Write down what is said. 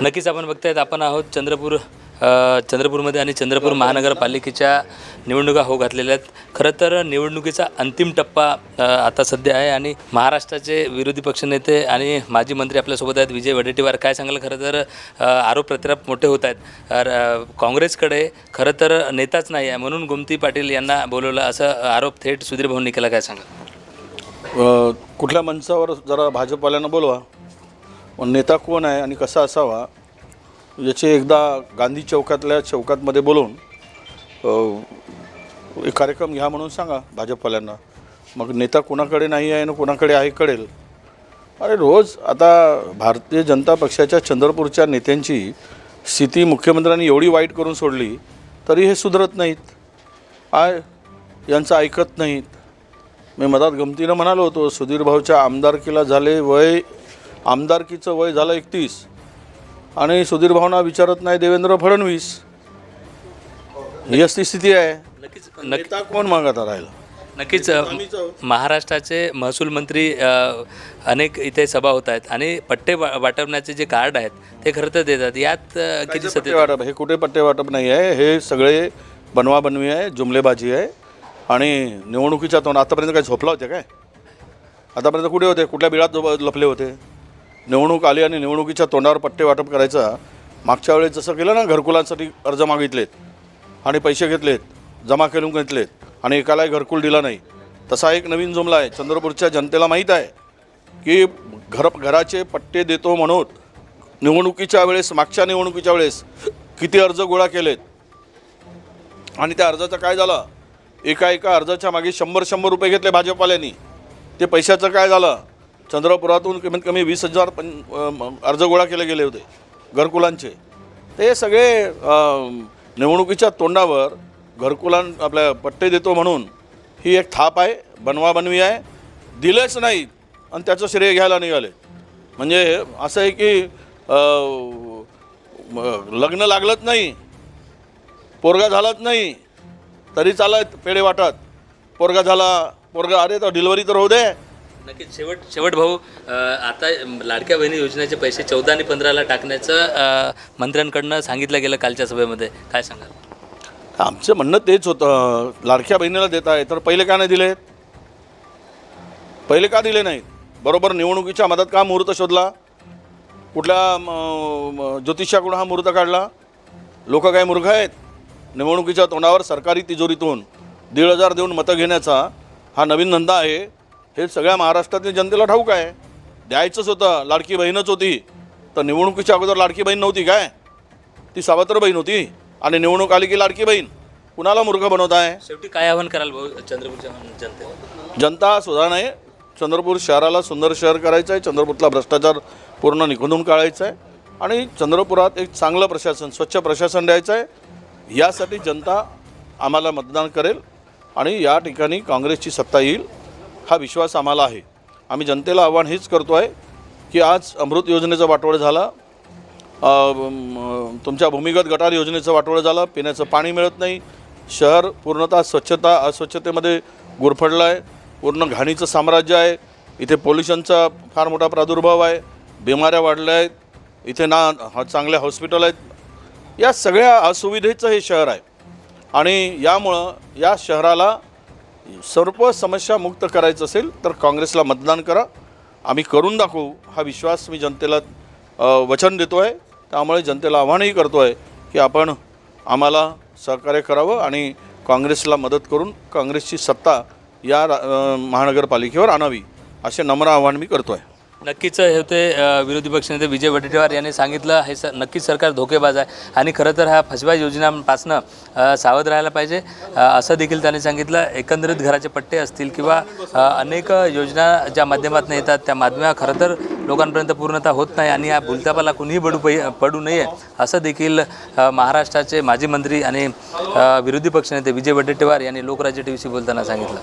नक्कीच आपण बघतायत आपण आहोत चंद्रपूरमध्ये आणि चंद्रपूर महानगरपालिकेच्या निवडणुका होऊ घातलेल्या आहेत. खरं तर निवडणुकीचा अंतिम टप्पा आता सध्या आहे आणि महाराष्ट्राचे विरोधी पक्षनेते आणि माजी मंत्री आपल्यासोबत आहेत. विजय वडेट्टीवार, काय सांगाल? खरं तर आरोप प्रत्यारोप मोठे होत आहेत. काँग्रेसकडे खरं तर नेताच नाही आहे म्हणून गोमती पाटील यांना बोलवलं, असं आरोप थेट सुधीर भाऊंनी केला. काय सांगाल? कुठल्या मंचावर जरा भाजपवाल्यांना बोलवा, नेता कोण आहे आणि कसा असावा याचे एकदा गांधी चौकातमध्ये बोलवून एक कार्यक्रम घ्या म्हणून सांगा भाजपवाल्यांना. मग नेता कोणाकडे नाही आहे आणि कोणाकडे आहे कळेल. अरे रोज आता भारतीय जनता पक्षाच्या चंद्रपूरच्या नेत्यांची स्थिती मुख्यमंत्र्यांनी एवढी वाईट करून सोडली तरी हे सुधरत नाहीत, यांचं ऐकत नाहीत. मी मधात गमतीनं म्हणालो होतो, सुधीर भाऊच्या आमदारकीला झाले आमदारकीचं वय झालं 31 आणि सुधीर भावना विचारत नाही देवेंद्र फडणवीस. ही अशी स्थिती आहे. नेता कोण मागता राहिला? नक्कीच महाराष्ट्राचे महसूल मंत्री अनेक इथे सभा होत आहेत आणि पट्टे वाटपण्याचे जे कार्ड आहेत ते खरं तर देतात. यात किती पट्टे वाटप? हे कुठे पट्टे वाटप नाही आहे, हे सगळे बनवाबनवी आहे, जुमलेबाजी आहे. आणि निवडणुकीच्या तोंड आतापर्यंत काय झोपला होते काय? आतापर्यंत कुठे होते? कुठल्या बिळात लपले होते? निवडणूक आली आणि निवडणुकीच्या तोंडावर पट्टे वाटप करायचा. मागच्या वेळेस जसं केलं ना, घरकुलांसाठी अर्ज मागितलेत आणि पैसे घेतलेत, जमा करून घेतलेत आणि एकालाही घरकुल दिला नाही, तसा एक नवीन जुमला आहे. चंद्रपूरच्या जनतेला माहीत आहे की घराचे पट्टे देतो म्हणून निवडणुकीच्या वेळेस, मागच्या निवडणुकीच्या वेळेस किती अर्ज गोळा केलेत आणि त्या अर्जाचं काय झालं? एका अर्जाच्या मागे 100 रुपये घेतले भाजपवाल्यांनी. ते पैशाचं काय झालं? चंद्रपुरातून कमीत कमी 20,000 अर्ज गोळा केले गेले होते घरकुलांचे. ते सगळे निवडणुकीच्या तोंडावर आपल्या पट्टे देतो म्हणून ही एक थाप आहे, बनवाबनवी आहे. दिलेच नाहीत आणि त्याचं श्रेय घ्यायला निघाले. म्हणजे असं आहे की लग्न लागलंच नाही, पोरगा झालाच नाही तरी चालत पेढे वाटत. पोरगा अरे तर डिलिव्हरी तर होऊ दे. नक्कीच शेवट भाऊ, आता लाडक्या बहिणी योजनेचे पैसे 14 आणि 15ला टाकण्याचं मंत्र्यांकडनं सांगितलं गेलं कालच्या सभेमध्ये. काय सांगाल? आमचं म्हणणं तेच होतं, लाडक्या बहिणीला देत आहे तर पहिले का नाही दिले? पहिले का दिले नाहीत? बरोबर निवडणुकीच्या मधात का मुहूर्त शोधला? कुठल्या ज्योतिषाकडून हा मुहूर्त काढला? लोक काय मूर्ख आहेत? निवडणुकीच्या तोंडावर सरकारी तिजोरीतून 1,500 देऊन मतं घेण्याचा हा नवीन धंदा आहे, हे सगळ्या महाराष्ट्रातील जनतेला ठाऊक आहे. द्यायचंच होतं. लाडकी बहीणच होती तर निवडणुकीच्या अगोदर लाडकी बहीण नव्हती काय? ती सावत्र बहीण होती आणि निवडणूक आली की लाडकी बहीण. कुणाला मूर्ख बनवत आहे? शेवटी काय आव्हान कराल भाऊ चंद्रपूरच्या जनतेला? जनता सुद्धा नाही, चंद्रपूर शहराला सुंदर शहर करायचं आहे, चंद्रपूरला भ्रष्टाचार पूर्ण निघून काढायचा आहे आणि चंद्रपुरात एक चांगलं प्रशासन, स्वच्छ प्रशासन द्यायचं आहे. यासाठी जनता आम्हाला मतदान करेल आणि या ठिकाणी काँग्रेसची सत्ता येईल हा विश्वास आम्हाला आहे. आम्ही जनतेला आव्हान हेच करतो आहे की आज अमृत योजनेचं वाटोळं झालं, तुमच्या भूमिगत गटार योजनेचं वाटोळं झालं, पिण्याचं पाणी मिळत नाही, शहर पूर्णतः अस्वच्छतेमध्ये गुरफडलं आहे, पूर्ण घाणीचं साम्राज्य आहे, इथे पोल्युशनचा फार मोठा प्रादुर्भाव आहे, बिमाऱ्या वाढल्या आहेत, इथे ना चांगले हॉस्पिटल आहेत. या सगळ्या असुविधेचं हे शहर आहे आणि यामुळं या शहराला सर्व समस्या मुक्त करायचं असेल तर काँग्रेसला मतदान करा. आम्ही करून दाखवू हा विश्वास मी जनतेला वचन देतो आहे. त्यामुळे जनतेला आव्हानही करतो आहे की आपण आम्हाला सहकार्य करावं आणि काँग्रेसला मदत करून काँग्रेसची सत्ता या महानगरपालिकेवर आणावी असे नम्र आव्हान मी करतो आहे. नक्कीच हे होते विरोधी पक्षनेते विजय वडेट्टीवार यांनी सांगितलं हे नक्कीच सरकार धोकेबाज आहे आणि खरं तर ह्या फसव्या योजनांपासनं सावध राहायला पाहिजे असं देखील त्यांनी सांगितलं. एकंदरीत घराचे पट्टे असतील किंवा अनेक योजना ज्या माध्यमातून येतात त्या माध्यमात खरं तर लोकांपर्यंत पूर्णतः होत नाही आणि या भुलथापाला कुणीही पडू नये असं देखील महाराष्ट्राचे माजी मंत्री आणि विरोधी पक्षनेते विजय वडेट्टीवार यांनी लोकराज्य टीव्हीशी बोलताना सांगितलं.